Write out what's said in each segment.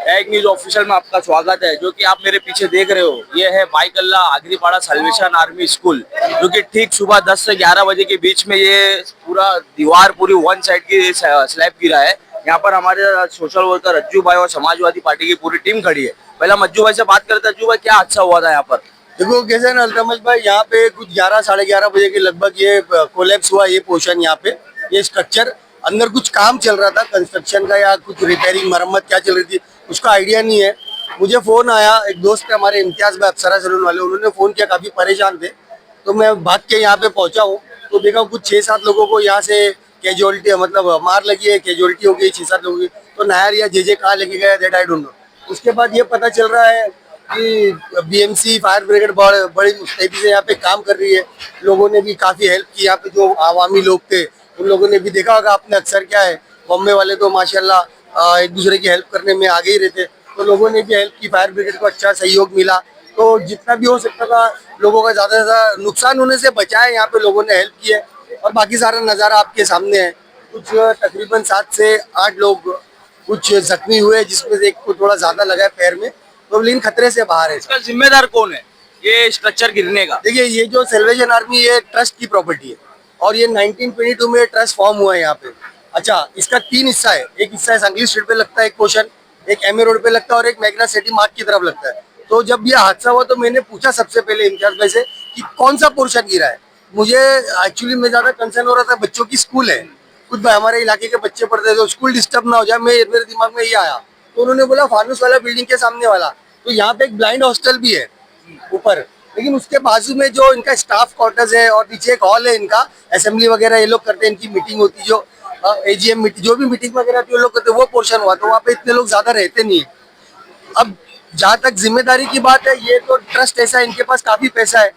एक news official में आपका स्वागत है। जो कि आप मेरे पीछे देख रहे हो, ये है बाईकल्ला आगरीपाड़ा सल्वेशन आर्मी स्कूल, जो कि ठीक सुबह 10 से 11 बजे के बीच में ये पूरा दीवार पूरी वन साइड की स्लैब गिरा है। यहाँ पर हमारे सोशल वर्कर अज्जू भाई और समाजवादी पार्टी की पूरी टीम खड़ी है। पहले अज्जू भाई से बात करते हैं। अज्जू भाई, क्या हादसा हुआ था यहाँ पर? देखो कैसे ना अल्तमज भाई, यहाँ पे कुछ 11 साढ़े 11 बजे के लगभग ये कोलैप्स हुआ। ये पोर्शन यहाँ पे, ये स्ट्रक्चर अंदर कुछ काम चल रहा था कंस्ट्रक्शन का या कुछ रिपेयरिंग मरम्मत क्या चल रही थी उसका आइडिया नहीं है। मुझे फोन आया, एक दोस्त है हमारे इम्तियाज भाई अप्सरा सैलून वाले, उन्होंने फोन किया, काफी परेशान थे। तो मैं भाग के यहाँ पे पहुंचा हूँ, तो देखा कुछ 6-7 लोगों को यहाँ से कैजुअलिटी मतलब मार लगी है, कैजुअलिटी हो गई 6-7 लोगों की। तो नायर या जे कहाँ लेके गया दैट आई डोंट नो। उसके बाद ये पता चल रहा है कि बीएमसी फायर ब्रिगेड बड़ी मुस्तैदी से यहाँ पे काम कर रही है। लोगों ने भी काफी हेल्प की, यहाँ पे जो आवामी लोग थे उन लोगों ने भी, देखा होगा आपने, अक्सर क्या है बॉम्बे वाले तो माशाल्लाह एक दूसरे की हेल्प करने में आगे ही रहते। तो लोगों ने भी हेल्प की, फायर ब्रिगेड को अच्छा सहयोग मिला। तो जितना भी हो सकता था लोगों का ज्यादा से ज्यादा नुकसान होने से बचाए, यहाँ पे लोगों ने हेल्प की है। और बाकी सारा नज़ारा आपके सामने है। कुछ तकरीबन 7 से 8 लोग कुछ जख्मी हुए, जिसमें से एक को थोड़ा ज्यादा लगा है पैर में, तो लेकिन खतरे से बाहर है। इसका जिम्मेदार कौन है ये स्ट्रक्चर गिरने का? देखिए, ये जो सैल्वेशन आर्मी ये ट्रस्ट की प्रॉपर्टी है और ये 1922 में ट्रस्ट फॉर्म हुआ है यहाँ पे। अच्छा, इसका 3 हिस्सा है। एक हिस्सा है संगली स्ट्रीट पे लगता है एक पोर्शन, एक एमए रोड पे लगता है और एक मैगना सिटी मार्ट की तरफ लगता है। तो जब ये हादसा हुआ तो मैंने पूछा सबसे पहले इम्तियाज भाई से कि कौन सा पोर्शन गिरा है। मुझे एक्चुअली में ज्यादा कंसर्न हो रहा था, बच्चों की स्कूल है, कुछ हमारे इलाके के बच्चे पढ़ते थे, तो स्कूल डिस्टर्ब ना हो जाए, मेरे दिमाग में ये आया। तो उन्होंने बोला फानूस वाला बिल्डिंग के सामने वाला। तो यहाँ पे एक ब्लाइंड हॉस्टल भी है ऊपर, लेकिन उसके बाजू में जो इनका स्टाफ क्वार्टर्स है और नीचे एक हॉल है इनका, असेंबली वगैरह ये लोग करते हैं, इनकी मीटिंग होती है, जो एजीएम मीटिंग, जो भी मीटिंग वगैरह होती है वो लोग करते हैं, वो पोर्शन हुआ। तो वहाँ पे इतने लोग ज्यादा रहते नहीं है। अब जहाँ तक जिम्मेदारी की बात है, ये तो ट्रस्ट ऐसा है, इनके पास काफी पैसा है,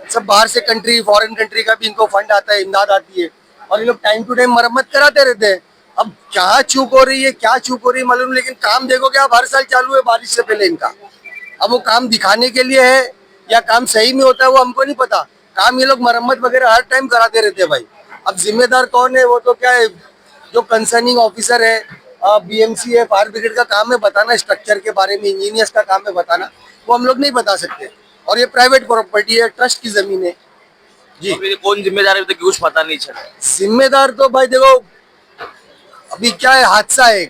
सब बाहर से कंट्री फॉरेन कंट्री का भी इनको फंड आता है, इमदाद आती है, और ये लोग टाइम टू टाइम मरम्मत कराते रहते हैं। अब क्या चूक हो रही है, क्या चूक हो रही है मालूम, लेकिन काम देखोगे आप, हर साल चालू है बारिश से पहले इनका। अब वो काम दिखाने के लिए है या काम सही में होता है वो हमको नहीं पता। काम ये लोग मरम्मत वगैरह हर टाइम कराते रहते हैं भाई। अब जिम्मेदार कौन है वो तो क्या है, जो कंसर्निंग ऑफिसर है, बीएमसी है, फायर ब्रिगेड का काम है बताना, स्ट्रक्चर के बारे में इंजीनियर्स का काम है बताना, वो हम लोग नहीं बता सकते। और ये प्राइवेट प्रॉपर्टी है, ट्रस्ट की जमीन है जी। तो कौन जिम्मेदार है तो कुछ पता नहीं चला। जिम्मेदार तो भाई देखो, अभी क्या है, हादसा है,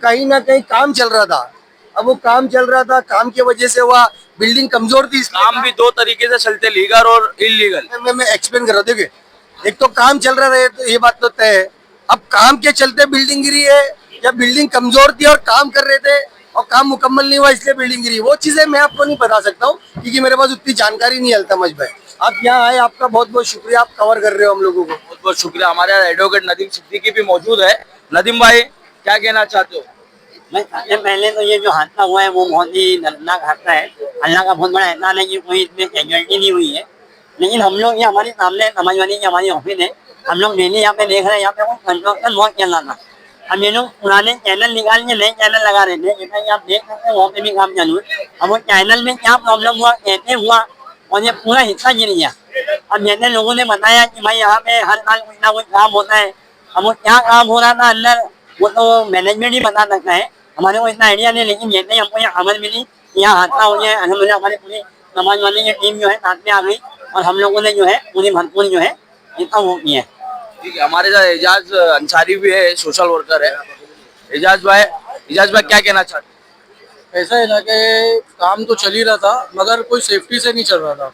कहीं ना कहीं काम चल रहा था। अब वो काम चल रहा था, काम की वजह से हुआ, बिल्डिंग कमजोर थी। काम भी दो तरीके से चलते, लीगल और इलीगल। मैं एक्सप्लेन कर रहा हूँ। देखिए, एक तो काम चल रहा है तो ये बात तो तय है। अब काम के चलते बिल्डिंग गिरी है या बिल्डिंग कमजोर थी और काम कर रहे थे और काम मुकम्मल नहीं हुआ इसलिए बिल्डिंग गिरी, वो चीजें मैं आपको नहीं बता सकता हूँ क्योंकि मेरे पास उतनी जानकारी नहीं है। अल्तमज भाई, आप यहाँ आए, आपका बहुत बहुत शुक्रिया, आप कवर कर रहे हो हम लोगों को। बहुत बहुत शुक्रिया। हमारे यहाँ एडवोकेट नदीम सिद्दीकी भी मौजूद है। नदीम भाई, क्या कहना चाहते हो? मैं सबसे पहले तो ये जो हादसा हुआ है वो बहुत ही दर्दनाक हादसा है। अल्लाह का बहुत बड़ा एहसान है कि कोई इसमें कैजुअलिटी नहीं हुई है। लेकिन हम लोग, ये हमारे सामने समाजवादी की हमारी ऑफिस है, हम लोग डेली यहाँ पे देख रहे हैं, यहाँ पे वो कंस्ट्रक्शन बहुत चल रहा था। अब ये लोग पुराने चैनल निकाल के नए चैनल लगा रहे थे, जैसा कि आप देख सकते हैं वहाँ पे भी काम चालू है। अब वो चैनल में क्या प्रॉब्लम हुआ, कैसे हुआ, और ये पूरा हिस्सा गिर गया। अब जैसे लोगों ने बताया कि भाई यहाँ पे हर साल कुछ ना कुछ काम होता है। अब वो क्या काम हो रहा था अंदर, वो तो मैनेजमेंट ही बता सकता है, हमारे को इतना आइडिया नहीं। लेकिन जैसे ही हमको ये खबर मिली कि यहाँ हादसा हो गया, अल्हम्दुलिल्लाह हमारी पूरी समाज वाले की टीम जो है साथ में आ गई और हम लोगों ने जो है पूरी भरपूर जो है इसका वो किया है। ठीक है, हमारे साथ एजाज अंसारी भी है, सोशल वर्कर है। एजाज भाई, क्या कहना चाहते हैं? ऐसा है ना कि काम तो चल ही रहा था मगर कोई सेफ्टी से नहीं चल रहा था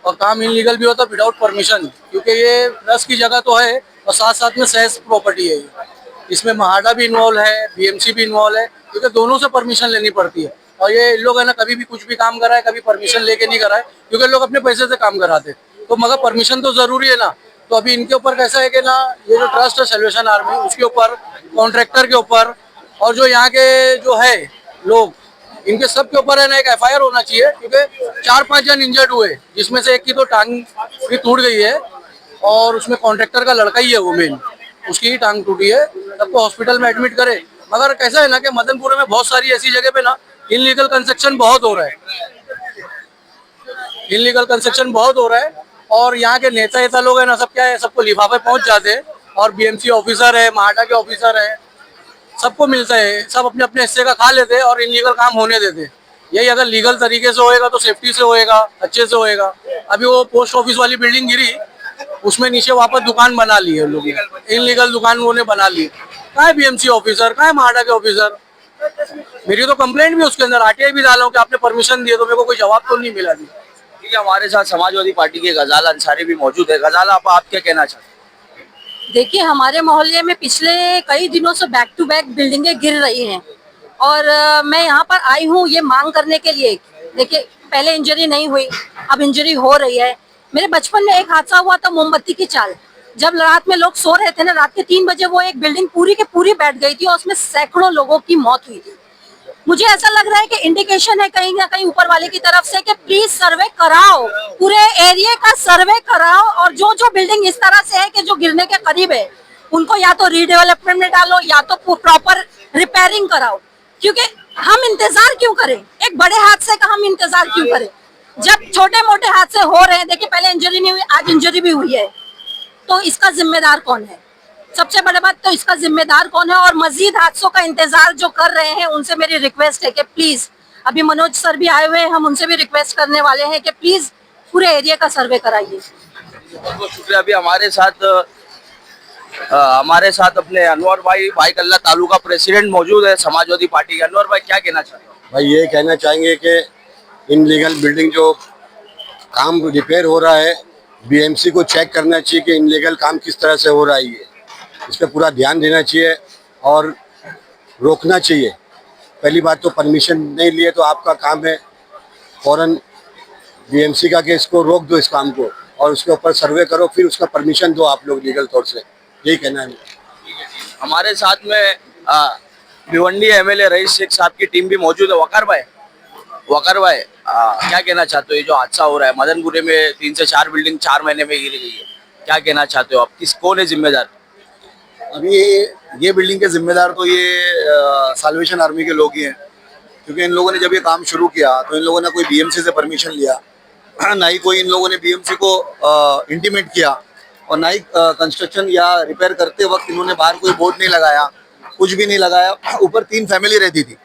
और काम इनलीगल भी होता विदाउट परमिशन, क्योंकि ये ट्रस्ट की जगह तो है और साथ साथ में सहज प्रॉपर्टी है। इसमें महाडा भी इन्वॉल्व है, बीएमसी भी इन्वॉल्व है, क्योंकि दोनों से परमिशन लेनी पड़ती है। और ये लोग है ना, कभी भी कुछ भी काम कराए, कभी परमिशन लेके नहीं कराए, क्योंकि लोग अपने पैसे से काम कराते, तो मगर परमिशन तो जरूरी है ना। तो अभी इनके ऊपर कैसा है कि ना, ये जो ट्रस्ट है सैल्वेशन आर्मी, उसके ऊपर, कॉन्ट्रैक्टर के ऊपर और जो यहाँ के जो है लोग, इनके सब के ऊपर है ना एक एफआईआर होना चाहिए, क्योंकि 4-5 जन इंजर्ड हुए, जिसमें से एक की तो टांग भी टूट गई है और उसमें कॉन्ट्रैक्टर का लड़का ही है वो मेन, उसकी ही टांग टूटी है, तब तो हॉस्पिटल में एडमिट करे। मगर कैसा है ना कि मदनपुर में बहुत सारी ऐसी जगह पे ना इनलीगल कंस्ट्रक्शन बहुत हो रहा है, इनलीगल कंस्ट्रक्शन बहुत हो रहा है। और यहाँ के नेता लोग है ना, सब क्या है, सबको लिफाफे पहुंच जाते हैं और बीएमसी ऑफिसर है, महाडा के ऑफिसर है, सबको मिलता है, सब अपने अपने हिस्से का खा लेते हैं और इनलीगल काम होने देते। यही अगर लीगल तरीके से होएगा तो सेफ्टी से होएगा, अच्छे से होएगा। अभी वो पोस्ट ऑफिस वाली बिल्डिंग गिरी, उसमें नीचे वापस दुकान बना ली है लोग, इनलीगल दुकान उन्होंने बना ली। कहाँ है बीएमसी ऑफिसर, कहाँ है महाडा के ऑफिसर? मेरी तो कंप्लेंट भी उसके अंदर आरटीआई भी डाला हूं कि आपने परमिशन दिए, तो मेरे को कोई जवाब तो नहीं मिला। ठीक है, हमारे साथ समाजवादी पार्टी के गजाला अंसारी भी मौजूद है। गजाला, आप क्या कहना चाहते हैं? देखिए, हमारे मोहल्ले में पिछले कई दिनों से बैक टू बैक बिल्डिंगें गिर रही हैं और मैं यहाँ पर आई हूँ ये मांग करने के लिए। देखिए, पहले इंजरी नहीं हुई, अब इंजरी हो रही है। मेरे बचपन में एक हादसा हुआ था मोमबत्ती की चाल, जब रात में लोग सो रहे थे ना, रात के 3 बजे वो एक बिल्डिंग पूरी के पूरी बैठ गई थी और उसमें सैकड़ों लोगों की मौत हुई थी। मुझे ऐसा लग रहा है कि इंडिकेशन है कहीं ना कहीं ऊपर वाले की तरफ से कि प्लीज सर्वे कराओ, पूरे एरिया का सर्वे कराओ और जो जो बिल्डिंग इस तरह से है कि जो गिरने के करीब है उनको या तो रीडेवलपमेंट में डालो या तो प्रॉपर रिपेयरिंग कराओ। क्योंकि हम इंतजार क्यों करें, एक बड़े हादसे का हम इंतजार क्यों करें जब छोटे मोटे हादसे हो रहे हैं। देखिए, पहले इंजरी नहीं हुई, आज इंजरी भी हुई है, तो इसका जिम्मेदार कौन है? सबसे बड़ी बात तो इसका जिम्मेदार कौन है? और मजीद हादसों का इंतजार जो कर रहे हैं उनसे मेरी रिक्वेस्ट है कि प्लीज, अभी मनोज सर भी आए हुए हैं, हम उनसे भी रिक्वेस्ट करने वाले हैं कि प्लीज पूरे एरिया का सर्वे कराइए। बहुत शुक्रिया। अभी हमारे साथ अपने अनवर भाई कल्ला तालुका प्रेसिडेंट मौजूद है समाजवादी पार्टी के। अनवर भाई, क्या कहना चाहते हो? भाई ये कहना चाहेंगे कि इनलीगल बिल्डिंग जो काम रिपेयर हो रहा है, बीएमसी को चेक करना चाहिए कि इनलीगल काम किस तरह से हो रहा है, इस पर पूरा ध्यान देना चाहिए और रोकना चाहिए। पहली बात तो परमिशन नहीं लिए तो आपका काम है फौरन बीएमसी का कि इसको रोक दो, इस काम को, और उसके ऊपर सर्वे करो, फिर उसका परमिशन दो आप लोग लीगल तौर से। यही कहना है। हमारे साथ में भिवंडी एमएलए रईस शेख साहब की टीम भी मौजूद है। वकार भाई, क्या कहना चाहते हो? ये जो हादसा हो रहा है मदनपुरे में, 3 से 4 बिल्डिंग 4 महीने में गिर गई है, क्या कहना चाहते हो आप? कौन है जिम्मेदार? अभी ये बिल्डिंग के जिम्मेदार तो ये साल्वेशन आर्मी के लोग ही हैं, क्योंकि इन लोगों ने जब ये काम शुरू किया तो इन लोगों ने कोई बीएमसी से परमिशन लिया ना ही कोई इन लोगों ने बीएमसी को इंटीमेट किया, और ना ही कंस्ट्रक्शन या रिपेयर करते वक्त इन्होंने बाहर कोई बोर्ड नहीं लगाया, कुछ भी नहीं लगाया। ऊपर 3 फैमिली रहती थी,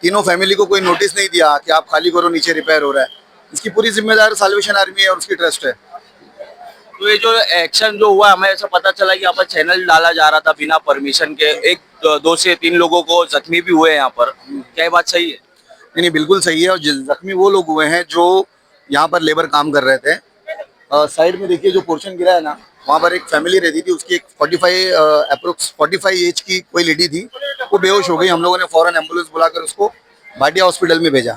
तीनों फैमिली को कोई नोटिस नहीं दिया कि आप खाली करो, नीचे रिपेयर हो रहा है। इसकी पूरी जिम्मेदार साल्वेशन आर्मी है और उसकी ट्रस्ट है। तो ये जो एक्शन जो हुआ, हमें ऐसा पता चला कि यहाँ पर चैनल डाला जा रहा था बिना परमिशन के, 2 से 3 लोगों को जख्मी भी हुए हैं यहाँ पर, क्या ये बात सही है? नहीं, बिल्कुल सही है। और जख्मी वो लोग हुए हैं जो यहाँ पर लेबर काम कर रहे थे। साइड में देखिए जो पोर्शन गिरा है ना, वहाँ पर एक फैमिली रहती थी, उसकी एक 45 एज की कोई लेडी थी, वो बेहोश हो गई। हम लोगों ने फौरन एम्बुलेंस बुलाकर उसको भाटिया हॉस्पिटल में भेजा।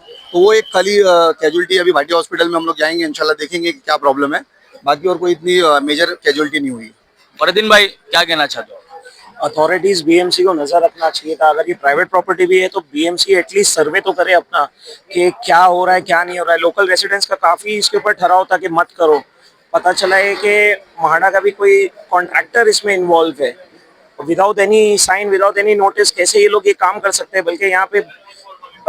तो वो एक खाली कैजुअलिटी, अभी भाटिया हॉस्पिटल में हम लोग जाएंगे, इंशाल्लाह देखेंगे कि क्या प्रॉब्लम है। बाकी और कोई इतनी मेजर कैजुअलिटी नहीं हुई। फरदीन भाई, क्या कहना चाहते हो? अथॉरिटीज बीएमसी को नजर रखना चाहिए था। अगर ये प्राइवेट प्रॉपर्टी भी है तो बीएमसी एटलीस्ट सर्वे तो करे अपना कि क्या हो रहा है क्या नहीं हो रहा है। लोकल रेसिडेंट्स का काफी इसके ऊपर ठहराव था कि मत करो। पता चला है कि महाडा का भी कोई कॉन्ट्रैक्टर इसमें इन्वॉल्व है। Without any sign, without any notice कैसे ये लोग ये काम कर सकते हैं? बल्कि यहाँ पे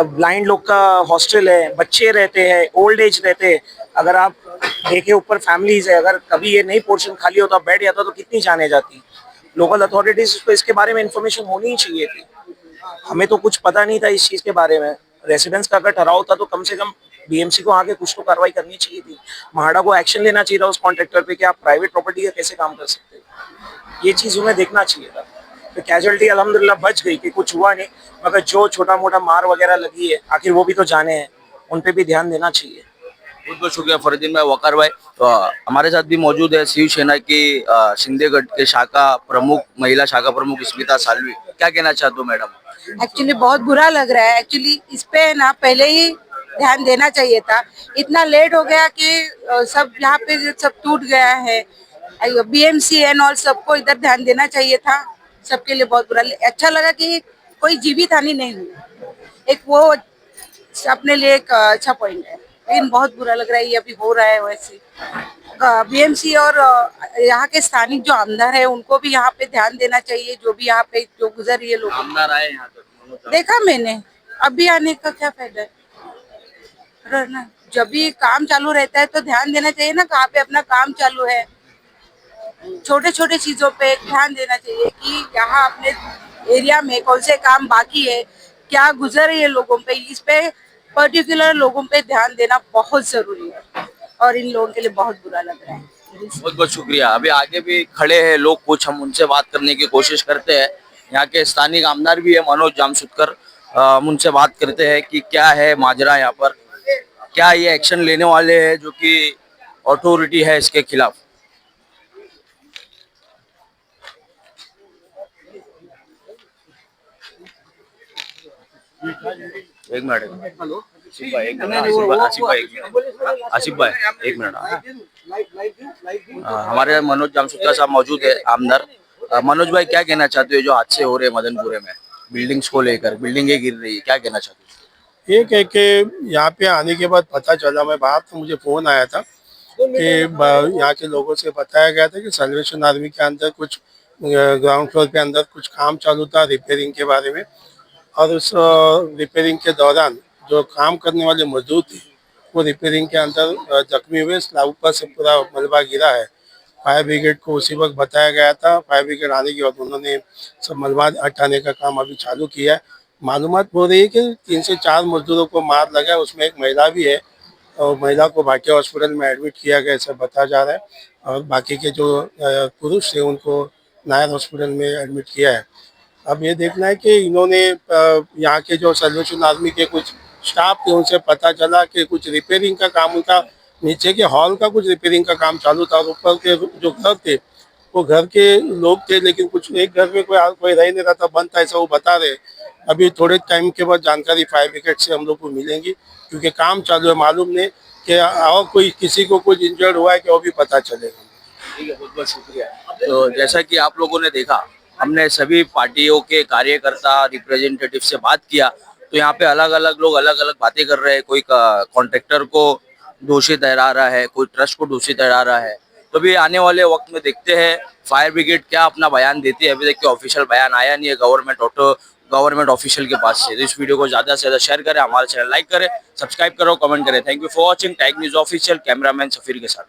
ब्लाइंड लोग का हॉस्टल है, बच्चे रहते हैं, ओल्ड एज रहते हैं। अगर आप देखें ऊपर फैमिलीज है, अगर कभी ये नई पोर्शन खाली होता, बैठ जाता तो कितनी जाने जाती। लोकल अथॉरिटीज को इसके बारे में इंफॉर्मेशन होनी ही चाहिए थी। हमें तो कुछ पता नहीं था इस चीज़ के बारे में। रेसिडेंट्स का अगर ठहराव होता तो कम से कम बीएमसी को आगे कुछ तो कार्रवाई करनी चाहिए थी। महाडा को एक्शन लेना चाहिए था उस कॉन्ट्रैक्टर पे कि आप प्राइवेट प्रॉपर्टी का कैसे काम कर सकते हैं। ये चीज़ उन्हें देखना चाहिए था। तो कैजुअलिटी अल्हम्दुलिल्लाह बच गई कि कुछ हुआ नहीं, मगर जो छोटा मोटा मार वगैरह लगी है आखिर वो भी तो जाने हैं, उन पे भी ध्यान देना चाहिए। बहुत बहुत शुक्रिया फरदीन भाई, वकार भाई। तो हमारे साथ भी मौजूद है शिवसेना की शिंदेगढ़ के शाखा प्रमुख, महिला शाखा प्रमुख स्मिता सालवी। क्या कहना चाहते हो मैडम? एक्चुअली बहुत बुरा लग रहा है। एक्चुअली इस पे ना पहले ही ध्यान देना चाहिए था। इतना लेट हो गया कि सब यहाँ पे सब टूट गया है। बीएमसी एंड ऑल सबको इधर ध्यान देना चाहिए था। सबके लिए बहुत बुरा, अच्छा लगा कि कोई जीवित हानि नहीं हुई, एक वो अपने लिए एक अच्छा पॉइंट है। लेकिन बहुत बुरा लग रहा है ये अभी हो रहा है। वैसे बीएमसी और यहाँ के स्थानिक जो आमदार है उनको भी यहाँ पे ध्यान देना चाहिए। जो भी यहाँ पे जो गुजर रही है लोग, आमदार आए यहाँ तक देखा मैंने, अभी आने का क्या फायदा है? जब भी काम चालू रहता है तो ध्यान देना चाहिए ना, कहाँ पे अपना काम चालू है। छोटे छोटे चीजों पे ध्यान देना चाहिए कि यहाँ अपने एरिया में कौन से काम बाकी है, क्या गुजर रही है लोगों पे, इस पे पर्टिकुलर लोगों पे ध्यान देना बहुत जरूरी है और इन लोगों के लिए बहुत बुरा लग रहा है। बहुत बहुत शुक्रिया। अभी आगे भी खड़े हैं लोग, कुछ हम उनसे बात करने की कोशिश करते हैं। यहाँ के स्थानीय आमदार भी है मनोज जामसुदकर, हम उनसे बात करते हैं कि क्या है माजरा यहाँ पर, क्या ये एक्शन लेने वाले हैं जो कि अथॉरिटी है इसके खिलाफ। एक मिनट, आसिफ भाई एक मिनट, आसिफ भाई एक मिनट। हमारे मनोज जामसुदकर साहब मौजूद है, आमदार। मनोज भाई क्या कहना चाहते हो जो हादसे हो रहे हैं मदनपुरे में बिल्डिंग्स को लेकर, बिल्डिंगें गिर रही है, क्या कहना चाहते हो? ये कह के यहाँ पे आने के बाद पता चला, मैं बाहर तो मुझे फोन आया था कि यहाँ के लोगों से बताया गया था कि सैल्वेशन आर्मी के अंदर कुछ ग्राउंड फ्लोर पे अंदर कुछ काम चालू था रिपेयरिंग के बारे में, और उस रिपेयरिंग के दौरान जो काम करने वाले मजदूर थे वो रिपेयरिंग के अंदर जख्मी हुए, स्लैब पर से पूरा मलबा गिरा है। फायर ब्रिगेड को उसी वक्त बताया गया था, फायर ब्रिगेड आने के बाद उन्होंने सब मलबा हटाने का काम अभी चालू किया है। मालूमात हो रही है कि 3 से 4 मजदूरों को मार लगा है, उसमें एक महिला भी है और महिला को भाटिया हॉस्पिटल में एडमिट किया गया ऐसा बताया जा रहा है, और बाकी के जो पुरुष थे उनको नायर हॉस्पिटल में एडमिट किया है। अब ये देखना है कि इन्होंने यहाँ के जो सैल्वेशन आर्मी के कुछ स्टाफ थे उनसे पता चला कि कुछ रिपेयरिंग का काम, उनका नीचे के हॉल का कुछ रिपेयरिंग का काम चालू था, और ऊपर के जो घर थे वो घर के लोग थे, लेकिन कुछ एक घर में कोई रह नहीं रहा था, बंद था ऐसा वो बता रहे। अभी थोड़े टाइम के बाद जानकारी फायर ब्रिगेड से हम लोग को मिलेंगी, क्योंकि काम चालू है, मालूम नहीं कि और कोई किसी को कुछ इंजर्ड हुआ है कि वो भी पता चलेगा। ठीक है, बहुत बहुत शुक्रिया। तो जैसा कि आप लोगों ने देखा, हमने सभी पार्टियों के कार्यकर्ता रिप्रेजेंटेटिव से बात किया, तो यहाँ पे अलग अलग लोग अलग अलग बातें कर रहे हैं। कोई कॉन्ट्रैक्टर को दोषी ठहरा रहा है, कोई ट्रस्ट को दोषी ठहरा रहा है। तो भी आने वाले वक्त में देखते हैं फायर ब्रिगेड क्या अपना बयान देती है। अभी तक ऑफिशियल बयान आया नहीं है गवर्नमेंट ऑफिशियल के पास से। तो इस वीडियो को ज्यादा से ज्यादा शेयर करें, हमारे चैनल लाइक करें, सब्सक्राइब करो, कमेंट करें। Thank you for watching Tag News official, cameraman Safeer के साथ।